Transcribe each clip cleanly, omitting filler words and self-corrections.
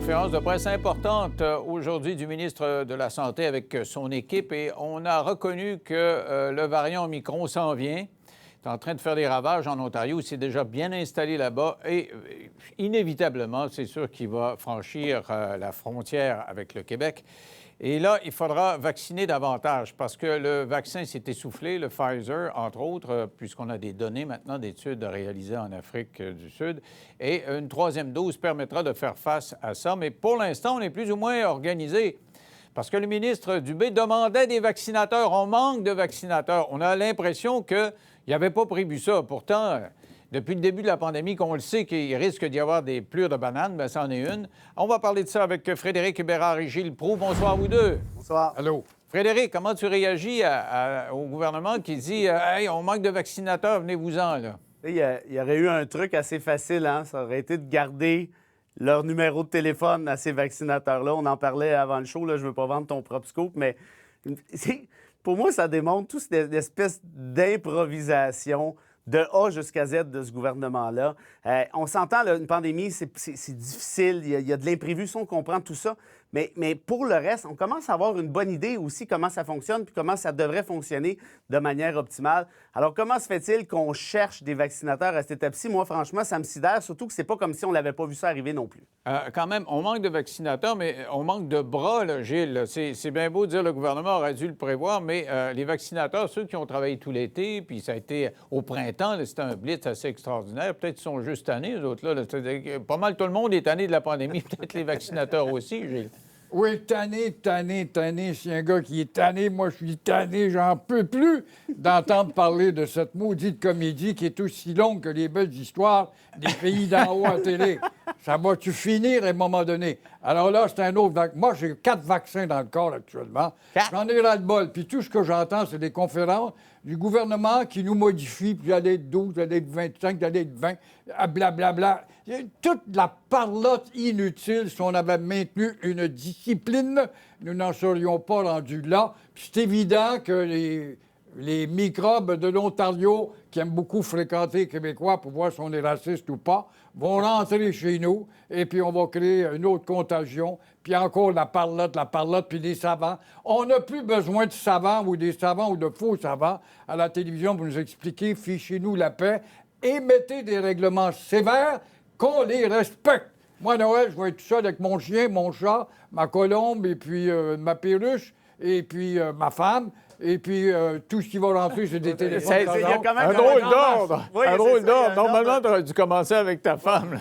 conférence de presse importante aujourd'hui du ministre de la Santé avec son équipe et on a reconnu que le variant Omicron s'en vient. Il est en train de faire des ravages en Ontario. Il s'est déjà bien installé là-bas et inévitablement, c'est sûr qu'il va franchir la frontière avec le Québec. Et là, il faudra vacciner davantage parce que le vaccin s'est essoufflé, le Pfizer, entre autres, puisqu'on a des données maintenant d'études réalisées en Afrique du Sud. Et une troisième dose permettra de faire face à ça. Mais pour l'instant, on est plus ou moins organisé. Parce que le ministre Dubé demandait des vaccinateurs. On manque de vaccinateurs. On a l'impression qu'il n'avait pas prévu ça. Pourtant, depuis le début de la pandémie, qu'on le sait qu'il risque d'y avoir des plures de bananes, bien, c'en est une. On va parler de ça avec Frédéric Bérard et Gilles Proulx. Bonsoir à vous deux. Bonsoir. Allô. Frédéric, comment tu réagis au gouvernement qui dit hey, on manque de vaccinateurs, venez-vous-en, là? Il y aurait eu un truc assez facile, hein? Ça aurait été de garder leur numéro de téléphone à ces vaccinateurs-là. On en parlait avant le show, là, je ne veux pas vendre ton propre scoop, mais pour moi, ça démontre toute cette espèce d'improvisation de A jusqu'à Z de ce gouvernement-là. On s'entend, là, une pandémie, c'est difficile, il y a de l'imprévu, ça, on comprend tout ça. Mais pour le reste, on commence à avoir une bonne idée aussi comment ça fonctionne puis comment ça devrait fonctionner de manière optimale. Alors, comment se fait-il qu'on cherche des vaccinateurs à cette étape-ci? Moi, franchement, ça me sidère, surtout que c'est pas comme si on l'avait pas vu ça arriver non plus. Quand même, on manque de vaccinateurs, mais on manque de bras, là, Gilles. C'est bien beau de dire que le gouvernement aurait dû le prévoir, mais les vaccinateurs, ceux qui ont travaillé tout l'été, puis ça a été au printemps, c'était un blitz assez extraordinaire. Peut-être qu'ils sont juste tannés, eux autres. Là. Pas mal tout le monde est tanné de la pandémie, peut-être les vaccinateurs aussi, Gilles. Oui, tanné. C'est un gars qui est tanné. Moi, je suis tanné. J'en peux plus d'entendre parler de cette maudite comédie qui est aussi longue que les belles histoires des pays d'en haut à télé. Ça va-tu finir à un moment donné? Alors là, c'est un autre vaccin. Moi, j'ai 4 vaccins dans le corps actuellement. J'en ai ras-le-bol. Puis tout ce que j'entends, c'est des conférences du gouvernement qui nous modifie, puis j'allais être 12, j'allais être 25, j'allais être 20, blablabla. Toute la parlotte inutile, si on avait maintenu une discipline, nous n'en serions pas rendus là. Puis c'est évident que les microbes de l'Ontario, qui aiment beaucoup fréquenter les Québécois pour voir si on est raciste ou pas, vont rentrer chez nous et puis on va créer une autre contagion. Puis encore la parlotte, puis les savants. On n'a plus besoin de savants ou des savants ou de faux savants à la télévision pour nous expliquer, fichez-nous la paix et mettez des règlements sévères qu'on les respecte. Moi, Noël, je vais être tout seul avec mon chien, mon chat, ma colombe et puis ma perruche et puis ma femme. Et puis, tout ce qui va rentrer, c'est des téléphones. Il y a quand même un drôle d'ordre. Oui, un drôle d'ordre. ça, Normalement, tu aurais dû commencer avec ta femme.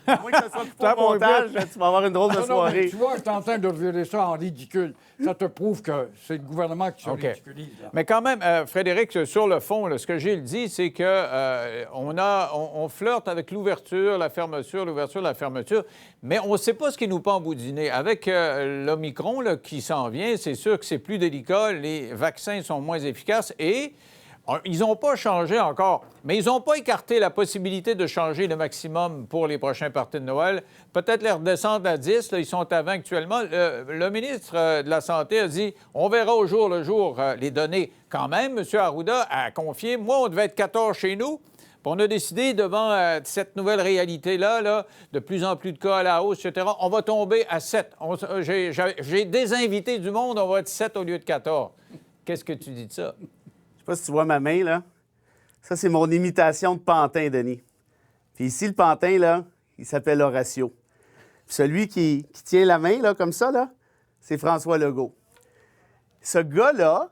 À moins que ça soit pour le montage, tu vas avoir une drôle de soirée. Non, tu vois, je suis en train de revirer ça en ridicule. Ça te prouve que c'est le gouvernement qui se ridiculise. Là. Mais quand même, Frédéric, sur le fond, là, ce que Gilles dit, c'est que on flirte avec l'ouverture, la fermeture, l'ouverture, la fermeture, mais on ne sait pas ce qui nous pend au bout du nez. Avec l'Omicron là, qui s'en vient, c'est sûr que c'est plus délicat, les vaccins sont moins efficaces et ils n'ont pas changé encore, mais ils n'ont pas écarté la possibilité de changer le maximum pour les prochains parties de Noël. Peut-être les redescendre à 10, là, ils sont à 20 actuellement. Le ministre de la Santé a dit on verra au jour le jour les données. Quand même, M. Arruda a confié, moi, on devait être 14 chez nous. Puis on a décidé, devant cette nouvelle réalité-là, là, de plus en plus de cas à la hausse, etc., on va tomber à 7. J'ai désinvité du monde, on va être 7 au lieu de 14. Qu'est-ce que tu dis de ça? Je sais pas si tu vois ma main, là. Ça, c'est mon imitation de pantin, Denis. Puis ici, le pantin, là, il s'appelle Horatio. Puis celui qui tient la main, là, comme ça, là, c'est François Legault. Ce gars-là,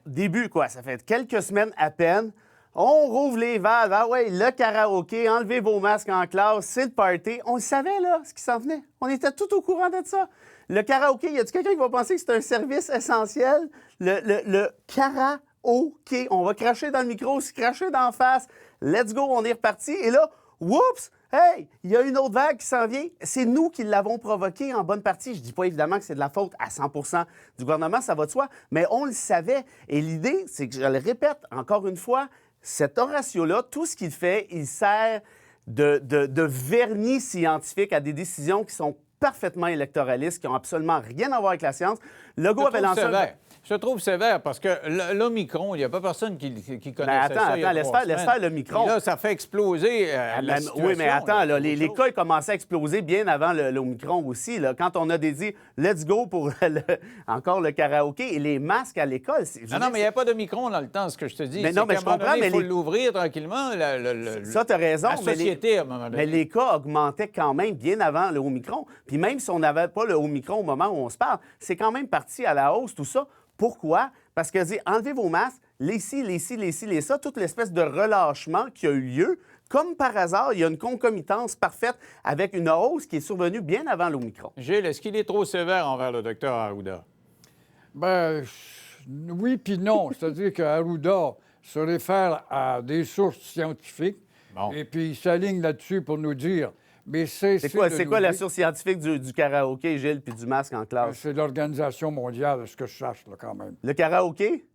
début, quoi, ça fait quelques semaines à peine, on rouvre les valves, ah ouais, le karaoké, enlevez vos masques en classe, c'est le party. On le savait, là, ce qui s'en venait. On était tout au courant de ça. Le karaoké, y a-t-il quelqu'un qui va penser que c'est un service essentiel? Le karaoké. OK, on va cracher dans le micro, se cracher d'en face. Let's go, on est reparti. Et là, whoops, hey, il y a une autre vague qui s'en vient. C'est nous qui l'avons provoqué en bonne partie. Je dis pas évidemment que c'est de la faute à 100 du gouvernement, ça va de soi, mais on le savait. Et l'idée, c'est que, je le répète encore une fois, cet Horatio-là, tout ce qu'il fait, il sert de vernis scientifique à des décisions qui sont parfaitement électoralistes, qui n'ont absolument rien à voir avec la science. Legault avait lancé... Je trouve sévère parce que l'Omicron, il n'y a pas personne qui connaissait attends, ça il y a 3 laisse semaines. faire l'Omicron. Puis là, ça fait exploser la situation. Oui, mais attends, là, les autre chose. cas ils commençaient à exploser bien avant l'Omicron aussi. Là, quand on a dit « let's go » pour encore le karaoké et les masques à l'école. Non, mais il n'y a pas d'Omicron dans le temps, ce que je te dis. Mais non, mais qu'à je un moment comprends, donné, mais il faut les- l'ouvrir tranquillement. Ça, tu as raison. La société, à un moment donné. Mais les cas augmentaient quand même bien avant le Omicron. Puis même si on n'avait pas le Omicron au moment où on se parle, c'est quand même parti à la hausse, tout ça. Pourquoi? Parce que enlevez vos masques, les ça, toute l'espèce de relâchement qui a eu lieu. Comme par hasard, il y a une concomitance parfaite avec une hausse qui est survenue bien avant l'Omicron. Gilles, est-ce qu'il est trop sévère envers le docteur Arruda? Ben, oui puis non. C'est-à-dire que Arruda se réfère à des sources scientifiques Bon. et puis il s'aligne là-dessus pour nous dire. Mais C'est quoi la source? source scientifique du karaoké, Gilles, puis du masque en classe? C'est l'Organisation mondiale, ce que je sache, là, quand même. Le karaoké?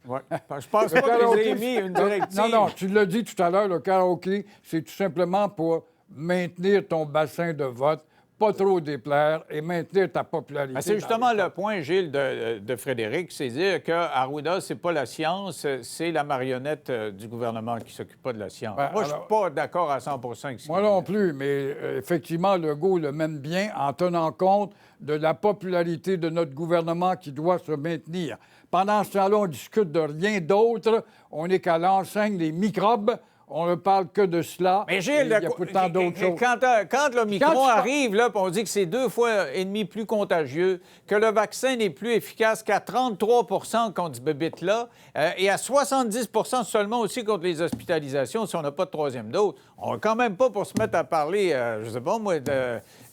Ouais. Je pense pas qu'ils aient émis une directive. Non, tu l'as dit tout à l'heure, le karaoké, c'est tout simplement pour maintenir ton bassin de vote, pas trop déplaire et maintenir ta popularité. Ben, c'est dans justement les le point, Gilles, de Frédéric, c'est dire que Arruda, c'est pas la science, c'est la marionnette du gouvernement qui s'occupe pas de la science. Ben, Moi, je alors- suis pas d'accord à 100 avec ce Moi qu'il non dit. plus, mais effectivement, Legault le mène bien en tenant compte de la popularité de notre gouvernement qui doit se maintenir. Pendant ce temps-là, on discute de rien d'autre. On n'est qu'à l'enseigne des microbes. On ne parle que de cela. Mais Et Gilles, il y a pourtant d'autres choses. quand le micron Quand tu par- arrive, là, puis on dit que c'est 2 fois et demi plus contagieux, que le vaccin n'est plus efficace qu'à 33 contre ce bébite-là, et à 70 seulement aussi contre les hospitalisations si on n'a pas de troisième dose, on va quand même pas pour se mettre à parler, je sais pas moi, de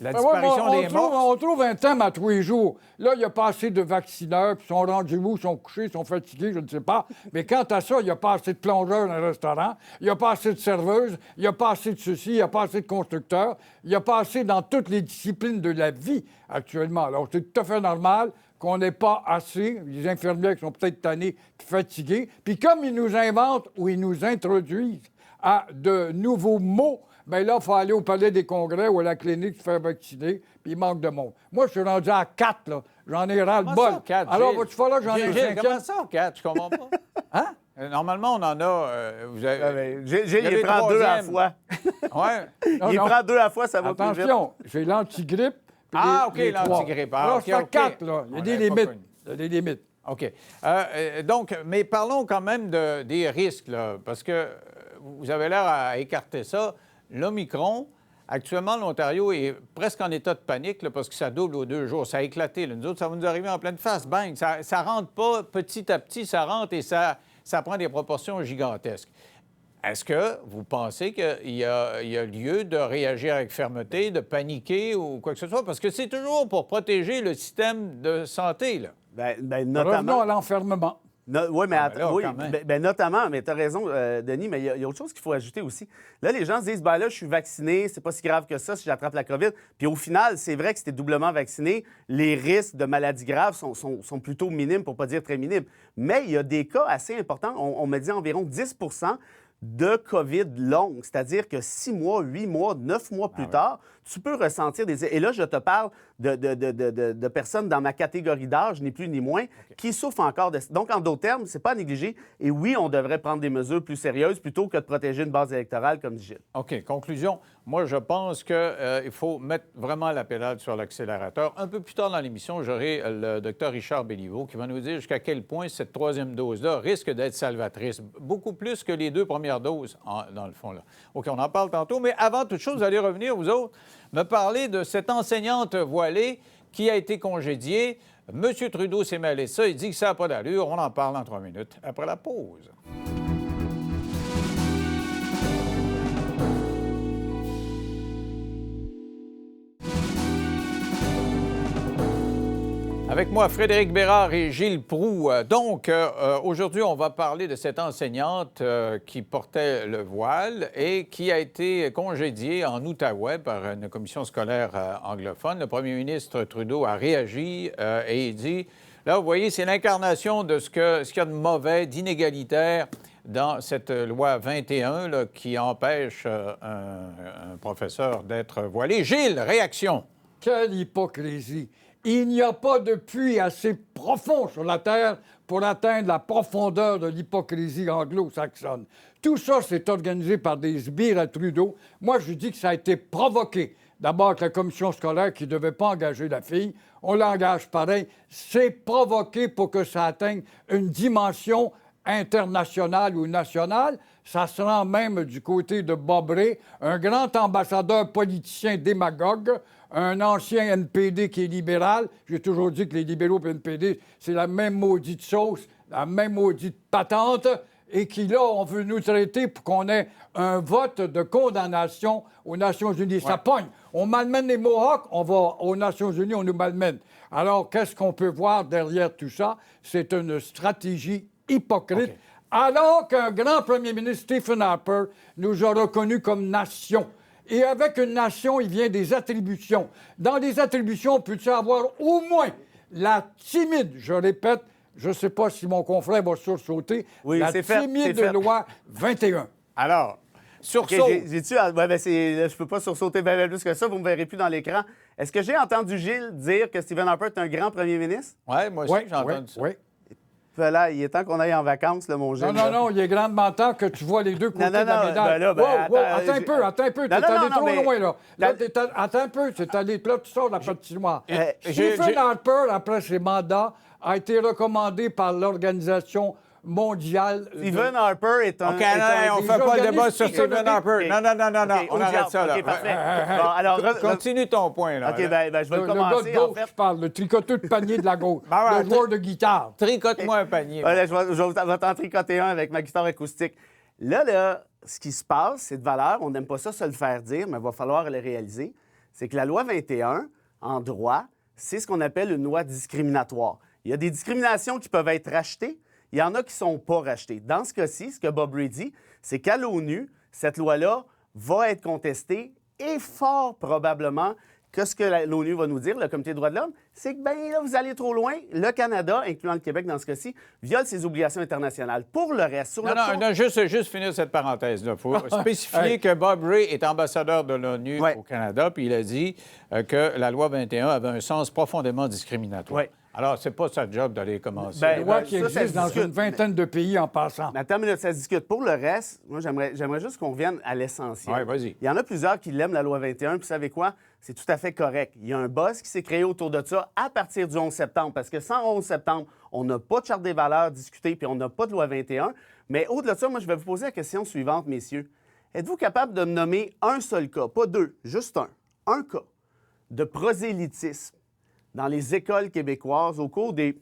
la Ben ouais, disparition on des trouve, morts. on trouve un thème à tous les jours. Là, il n'y a pas assez de vaccineurs, puis ils sont rendus où, ils sont couchés, ils sont fatigués, je ne sais pas. Mais quant à ça, il n'y a pas assez de plongeurs dans un restaurant, il n'y a pas assez de serveuses, il n'y a pas assez de ceci, il n'y a pas assez de constructeurs, il n'y a pas assez dans toutes les disciplines de la vie actuellement. Alors, c'est tout à fait normal qu'on n'ait pas assez, les infirmières qui sont peut-être tannées, puis fatiguées. Puis comme ils nous inventent ou ils nous introduisent à de nouveaux mots, bien là, il faut aller au Palais des Congrès ou à la clinique se faire vacciner, puis il manque de monde. Moi, je suis rendu à 4, là. J'en ai ras-le-bol. Comment ça, 4, Alors, Gilles? va-tu falloir que j'en ai un Gilles, comment cinquième? ça, 4? Je comprends pas. Hein? Normalement, on en a... vous avez... Gilles, Il y a il les prend 2 à la troisièmes. fois. Ouais. Non, Il non. prend 2 à la fois, ça va plus vite. Attention, j'ai l'antigrippe. puis Ah, les OK, trois. l'antigrippe. Ah, Alors, OK, ça fait OK. 4, là. Il y a On des l'avait pas limites. connu. Il y a des limites. OK. Donc, mais parlons quand même des risques, là, parce que vous avez l'air à écarter ça. L'Omicron, actuellement, l'Ontario est presque en état de panique, là, parce que ça double aux 2 jours. Ça a éclaté. Là. Nous autres, ça va nous arriver en pleine face. Bang! Ça rentre pas petit à petit, ça rentre et ça prend des proportions gigantesques. Est-ce que vous pensez qu'il y a lieu de réagir avec fermeté, de paniquer ou quoi que ce soit? Parce que c'est toujours pour protéger le système de santé, là. Ben, Revenons notamment... à l'enfermement. Oui, mais Ah, ben là, oui, quand même. notamment, mais tu as raison, Denis, mais il y a autre chose qu'il faut ajouter aussi. Là, les gens se disent, ben là, je suis vacciné, c'est pas si grave que ça si j'attrape la COVID. Puis au final, c'est vrai que si tu es doublement vacciné, les risques de maladies graves sont plutôt minimes, pour pas dire très minimes. Mais il y a des cas assez importants. On me dit environ 10 de COVID longue, c'est-à-dire que 6 mois, 8 mois, 9 mois plus tard, tu peux ressentir des... Et là, je te parle de personnes dans ma catégorie d'âge, ni plus ni moins, qui souffrent encore de... Donc, en d'autres termes, c'est pas à négliger. Et oui, on devrait prendre des mesures plus sérieuses plutôt que de protéger une base électorale, comme dit Gilles. OK. Conclusion. Moi, je pense qu'il faut mettre vraiment la pédale sur l'accélérateur. Un peu plus tard dans l'émission, j'aurai le docteur Richard Béliveau qui va nous dire jusqu'à quel point cette troisième dose-là risque d'être salvatrice. Beaucoup plus que les 2 premières doses, dans le fond. Là. OK, on en parle tantôt. Mais avant toute chose, vous allez revenir, vous autres, me parler de cette enseignante voilée qui a été congédiée. M. Trudeau s'est mêlé de ça. Il dit que ça n'a pas d'allure. On en parle dans 3 minutes après la pause. Avec moi, Frédéric Bérard et Gilles Proulx. Donc, aujourd'hui, on va parler de cette enseignante qui portait le voile et qui a été congédiée en Outaouais par une commission scolaire anglophone. Le premier ministre Trudeau a réagi et il dit, là, vous voyez, c'est l'incarnation de ce qu'il y a de mauvais, d'inégalitaire dans cette loi 21 là, qui empêche un professeur d'être voilé. Gilles, réaction. Quelle hypocrisie! Il n'y a pas de puits assez profond sur la Terre pour atteindre la profondeur de l'hypocrisie anglo-saxonne. Tout ça, c'est organisé par des sbires à Trudeau. Moi, je dis que ça a été provoqué. D'abord, avec la commission scolaire qui ne devait pas engager la fille, on l'engage pareil. C'est provoqué pour que ça atteigne une dimension internationale ou nationale. Ça se rend même du côté de Bob Rae, un grand ambassadeur politicien démagogue, un ancien NPD qui est libéral. J'ai toujours dit que les libéraux et le NPD, c'est la même maudite sauce, la même maudite patente, et qui, là, on veut nous traiter pour qu'on ait un vote de condamnation aux Nations unies. Ça pogne. On malmène les Mohawks, on va aux Nations unies, on nous malmène. Alors, qu'est-ce qu'on peut voir derrière tout ça? C'est une stratégie hypocrite. Okay. Alors qu'un grand premier ministre, Stephen Harper, nous a reconnus comme nation. Et avec une nation, il vient des attributions. Dans les attributions, peut-tu avoir au moins la timide, je répète, je ne sais pas si mon confrère va sursauter, oui, la timide loi 21. Alors, sursaut. Okay, je ne peux pas sursauter bien plus que ça, vous ne me verrez plus dans l'écran. Est-ce que j'ai entendu Gilles dire que Stephen Harper est un grand premier ministre? Oui, moi aussi, j'ai entendu ça. Oui. Voilà, il est temps qu'on aille en vacances, là, mon Gilles. Non, il est grandement temps que tu vois les deux côtés de la médaille. Attends un peu, t'es allé trop loin, là. Attends un peu, t'es allé, là, tu sors de la patinoire. Stephen Harper, après ses mandats, a été recommandé par l'Organisation mondiale. Stephen Harper est un... OK, on ne fait pas le débat sur Stephen Harper. Non, on arrête ça, là. OK, parfait. Bon, alors, continue ton point, là. OK, je vais le commencer, gars de gauche, je parle, le tricoteur de panier de la gauche, le joueur de guitare. Tricote-moi un panier. Je vais t'en tricoter un avec ma guitare acoustique. Là, ce qui se passe, c'est de valeur. On n'aime pas ça se le faire dire, mais il va falloir le réaliser. C'est que la loi 21, en droit, c'est ce qu'on appelle une loi discriminatoire. Il y a des discriminations qui peuvent être rachetées. Il y en a qui ne sont pas rachetés. Dans ce cas-ci, ce que Bob Rae dit, c'est qu'à l'ONU, cette loi-là va être contestée et fort probablement que ce que l'ONU va nous dire, le Comité des droits de l'homme, c'est que, bien là, vous allez trop loin. Le Canada, incluant le Québec dans ce cas-ci, viole ses obligations internationales. Pour le reste, sur Non, juste finir cette parenthèse-là. Il faut spécifier que Bob Rae est ambassadeur de l'ONU au Canada, puis il a dit que la loi 21 avait un sens profondément discriminatoire. Oui. Alors, c'est pas sa job d'aller commencer. C'est une loi qui existe dans une vingtaine de pays en passant. Mais attends une minute, ça se discute. Pour le reste, moi, j'aimerais juste qu'on revienne à l'essentiel. Oui, vas-y. Il y en a plusieurs qui l'aiment, la loi 21, puis vous savez quoi? C'est tout à fait correct. Il y a un buzz qui s'est créé autour de ça à partir du 11 septembre, parce que sans 11 septembre, on n'a pas de charte des valeurs discutée, puis on n'a pas de loi 21. Mais au-delà de ça, moi, je vais vous poser la question suivante, messieurs. Êtes-vous capable de me nommer un seul cas, pas deux, juste un cas de prosélytisme dans les écoles québécoises au cours des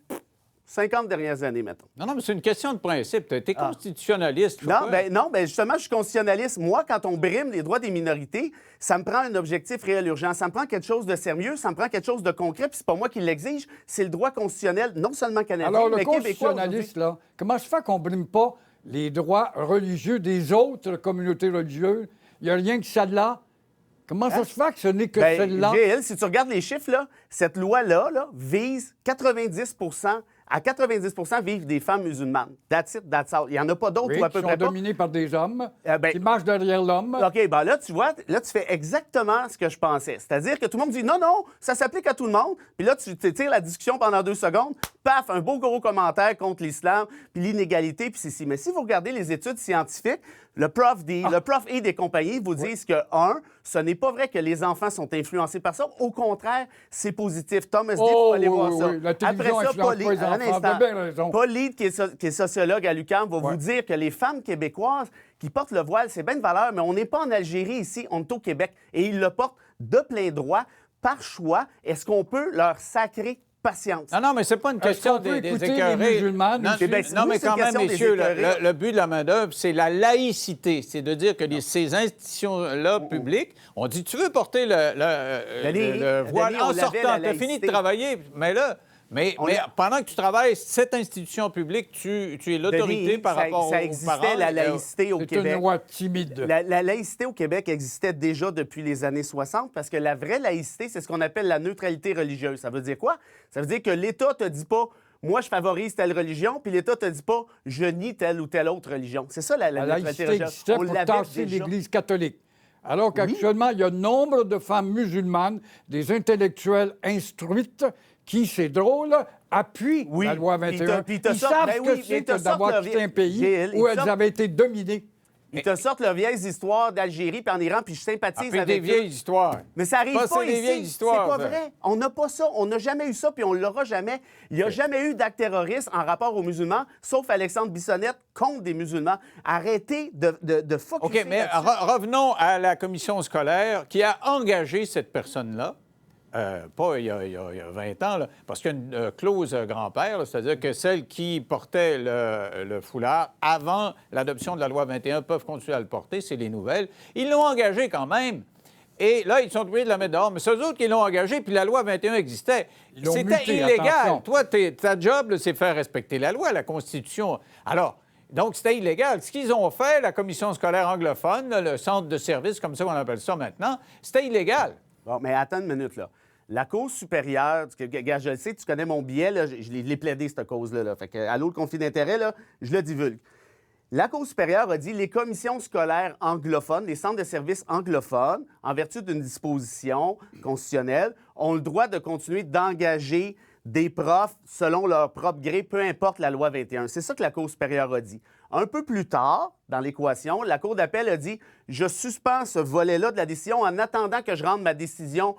50 dernières années, mettons? Non, mais c'est une question de principe. Tu es constitutionnaliste. Non, justement, je suis constitutionnaliste. Moi, quand on brime les droits des minorités, ça me prend un objectif réel urgent. Ça me prend quelque chose de sérieux, ça me prend quelque chose de concret, puis c'est pas moi qui l'exige, c'est le droit constitutionnel, non seulement canadien, mais québécois. Alors, le constitutionnaliste, là, comment se fait qu'on brime pas les droits religieux des autres communautés religieuses? Il n'y a rien que ça de là. Comment ça se fait que ce n'est que celle-là? GL, si tu regardes les chiffres, là, cette loi-là vise 90 à 90 vivent des femmes musulmanes. That's it, that's all. Il n'y en a pas d'autres ou à peu près pas. Qui sont dominés par des hommes, qui marchent derrière l'homme. OK, bien là, tu vois, là, tu fais exactement ce que je pensais. C'est-à-dire que tout le monde dit non, ça s'applique à tout le monde. Puis là, tu tires la discussion pendant 2 secondes. Paf, un beau gros commentaire contre l'islam, puis l'inégalité, puis ceci. Mais si vous regardez les études scientifiques, le prof et des compagnies vous disent que, ce n'est pas vrai que les enfants sont influencés par ça. Au contraire, c'est positif. Thomas Dick, il faut aller voir ça. La télévision après ça, Paul Lead, qui est sociologue à l'UQAM, va vous dire que les femmes québécoises qui portent le voile, c'est bien de valeur, mais on n'est pas en Algérie ici, on est au Québec. Et ils le portent de plein droit, par choix. Est-ce qu'on peut leur sacrer patience? Non, mais c'est pas une question des écœurés. Non, mais quand même, messieurs, le but de la main-d'œuvre, c'est la laïcité. C'est de dire que ces institutions-là publiques, on dit, tu veux porter le voile en sortant, tu as fini de travailler, mais là... Mais pendant que tu travailles, cette institution publique, tu es l'autorité par rapport aux parents. Ça existait, la laïcité au Québec. C'est une loi timide. La laïcité au Québec existait déjà depuis les années 60 parce que la vraie laïcité, c'est ce qu'on appelle la neutralité religieuse. Ça veut dire quoi? Ça veut dire que l'État te dit pas « moi, je favorise telle religion », puis l'État te dit pas « je nie telle ou telle autre religion ». C'est ça, la neutralité religieuse. Existait pour tasser l'Église catholique. Alors qu'actuellement, il y a nombre de femmes musulmanes, des intellectuelles instruites, qui, c'est drôle, appuient Oui, la loi puis 21. puis ils te Ils sortent- savent ben ce oui, que mais c'est ils te que d'avoir sortent quitté un pays Gilles, où ils elles sortent- avaient été dominées. Ils te sortent leurs vieilles histoires d'Algérie puis en Iran, puis je sympathise Puis avec des eux. vieilles histoires. Mais ça arrive Ça, pas c'est des ici. vieilles histoires, C'est pas ça. vrai. On n'a pas ça. On n'a jamais eu ça, puis on l'aura jamais. Il n'y a jamais eu d'acte terroriste en rapport aux musulmans, sauf Alexandre Bissonnette contre des musulmans. Arrêtez de focusser OK, mais là-dessus. revenons à la commission scolaire qui a engagé cette personne-là. Pas il y a 20 ans, là, parce qu'il y a une clause grand-père, là, c'est-à-dire que celles qui portaient le foulard avant l'adoption de la loi 21 peuvent continuer à le porter, c'est les nouvelles. Ils l'ont engagé quand même. Et là, ils sont obligés de la mettre dehors. Mais c'est eux autres qui l'ont engagé, puis la loi 21 existait. Ils l'ont C'était muté, illégal. attention. Toi, ta job, là, c'est faire respecter la loi, la Constitution. Alors, donc, c'était illégal. Ce qu'ils ont fait, la commission scolaire anglophone, là, le centre de service, comme ça qu'on appelle ça maintenant, c'était illégal. Bon, mais attends une minute, là. La cause supérieure, gars, je le sais, tu connais mon billet, là, je l'ai plaidé, cette cause-là. Là. Fait que, à l'autre conflit d'intérêt, là, je le divulgue. La Cour supérieure a dit les commissions scolaires anglophones, les centres de services anglophones, en vertu d'une disposition constitutionnelle, ont le droit de continuer d'engager des profs selon leur propre gré, peu importe la loi 21. C'est ça que la Cour supérieure a dit. Un peu plus tard, dans l'équation, la Cour d'appel a dit « Je suspends ce volet-là de la décision en attendant que je rende ma décision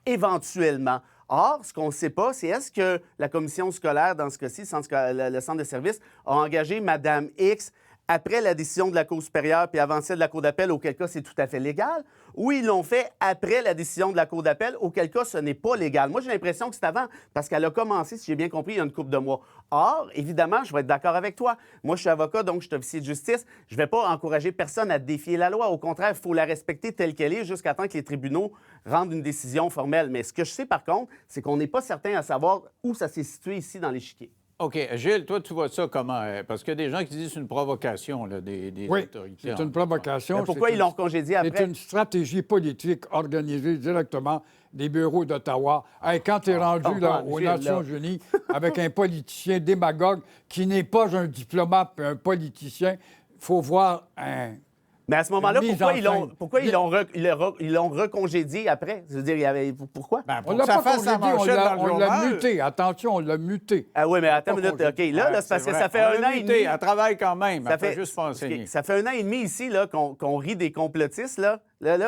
éventuellement. » Or, ce qu'on ne sait pas, c'est est-ce que la commission scolaire, dans ce cas-ci, le centre de service, a engagé Mme X après la décision de la Cour supérieure puis avant celle de la Cour d'appel, auquel cas c'est tout à fait légal, ou ils l'ont fait après la décision de la Cour d'appel, auquel cas ce n'est pas légal. Moi, j'ai l'impression que c'est avant, parce qu'elle a commencé, si j'ai bien compris, il y a une couple de mois. Or, évidemment, je vais être d'accord avec toi. Moi, je suis avocat, donc je suis officier de justice. Je ne vais pas encourager personne à défier la loi. Au contraire, il faut la respecter telle qu'elle est jusqu'à temps que les tribunaux rendent une décision formelle. Mais ce que je sais, par contre, c'est qu'on n'est pas certain à savoir où ça s'est situé ici dans l'échiquier. OK. Gilles, toi, tu vois ça comment? Parce qu'il y a des gens qui disent que c'est une provocation là, des Oui, autorités. c'est une provocation. Mais pourquoi c'est ils l'ont congédié après? C'est une stratégie politique organisée directement des bureaux d'Ottawa. Hey, quand tu es rendu là, aux Gilles, Nations là. Unies avec un politicien démagogue qui n'est pas un diplomate, mais un politicien, il faut voir un... Mais à ce moment-là, Mise pourquoi en ils l'ont recongédié après? Je veux dire, il y avait... Pourquoi? Ben, pour On que l'a ça pas fasse sa congédié, manchette dans le on l'a journal. muté. Attention, on l'a muté. Ah oui, mais attends pas une minute. congédié. OK, là, c'est parce que vrai. ça fait On un l'a an et muté. demi... Elle travaille quand même. Elle fait juste pas OK, enseigner. ça fait un an et demi ici là, qu'on rit des complotistes. Là,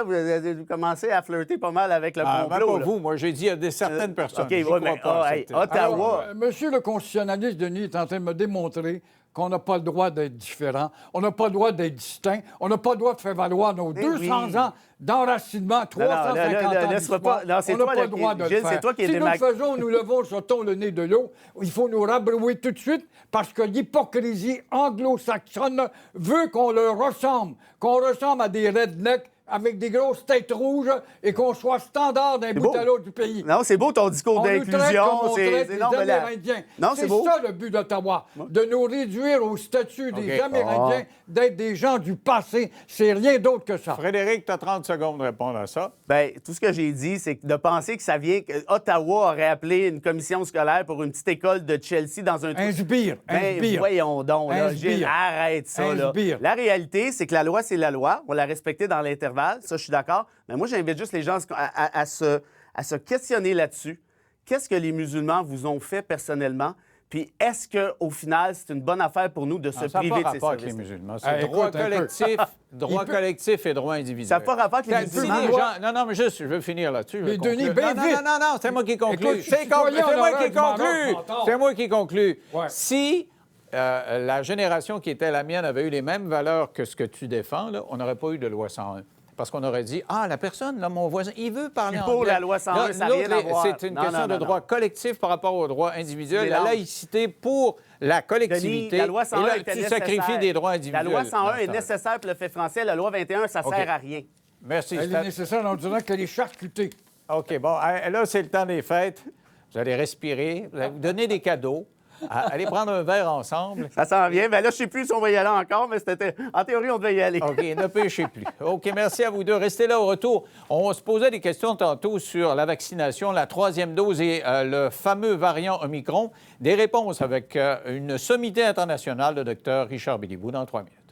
vous commencez à flirter pas mal avec le Ah, même complot. pas là. vous. Moi, j'ai dit à certaines personnes. OK, J'y ouais, crois mais pas à hey, cette- Ottawa... Monsieur le constitutionnaliste, Denis, est en train de me démontrer qu'on n'a pas le droit d'être différent, on n'a pas le droit d'être distinct, on n'a pas le droit de faire valoir nos 200 ans d'enracinement, 350 ans d'histoire. On n'a pas le droit de le Gilles, faire. c'est toi qui es Si nous le démagogue. faisons, nous levons sur ton le nez de l'eau, il faut nous rabrouer tout de suite parce que l'hypocrisie anglo-saxonne veut qu'on leur ressemble, qu'on ressemble à des rednecks avec des grosses têtes rouges et qu'on soit standard d'un bout beau. à l'autre du pays. Non, c'est beau ton discours On nous traite d'inclusion. comme on traite les non, mais là- Amérindiens. Non, c'est beau. ça le but d'Ottawa, de nous réduire au statut des OK. Amérindiens, d'être des gens du passé. C'est rien d'autre que ça. Frédéric, tu as 30 secondes de répondre à ça. Bien, tout ce que j'ai dit, c'est de penser que ça vient... que Ottawa aurait appelé une commission scolaire pour une petite école de Chelsea dans un... Un sbire, un Ben, sbire. voyons donc, là, Un Gilles, sbire. arrête ça, Un là. sbire. La réalité, c'est que la loi, c'est la loi. On l'a respectée dans l'intervalle. Ça, je suis d'accord. Mais moi, j'invite juste les gens à se questionner là-dessus. Qu'est-ce que les musulmans vous ont fait personnellement? Puis est-ce qu'au final, c'est une bonne affaire pour nous de se Non, ça n'a priver pas de ces rapport avec les services? musulmans. C'est Écoute, droit un peu. collectif, droit Il peut- collectif et droit individuel. Ça n'a pas rapport avec les Si musulmans. les gens... Non, mais juste, je veux finir là-dessus. je veux Mais Denis, conclure. bien non, vite. non, c'est moi qui conclue. Écoute, je suis C'est citoyen moi honoraire qui du Maroc, conclue. menton. C'est moi qui conclue. Ouais. Si la génération qui était la mienne avait eu les mêmes valeurs que ce que tu défends, là, on n'aurait pas eu de loi 101. Parce qu'on aurait dit, ah, la personne, là, mon voisin, il veut parler Je suis pour anglais. la loi 101, ça n'a rien à voir. C'est une Non, question non, de non, droit non. collectif par rapport au droit individuel. Tu La mélanges. laïcité pour la collectivité. Denis, la loi 101 et là, était tu nécessaire. sacrifies des droits individuels. La loi 101 est dans ce nécessaire pour le fait français. La loi 21, ça OK. sert à rien. Merci. Elle Stan. est nécessaire en disant qu'elle est charcutée. OK, bon, là, c'est le temps des fêtes. Vous allez respirer, vous allez vous donner des cadeaux. Allez prendre un verre ensemble. Ça s'en vient. Ben là, je ne sais plus si on va y aller encore, mais en théorie, on devait y aller. OK, ne péchez plus. OK, merci à vous deux. Restez là au retour. On se posait des questions tantôt sur la vaccination, la troisième dose et le fameux variant Omicron. Des réponses avec une sommité internationale, le docteur Richard Béliveau, dans 3 minutes.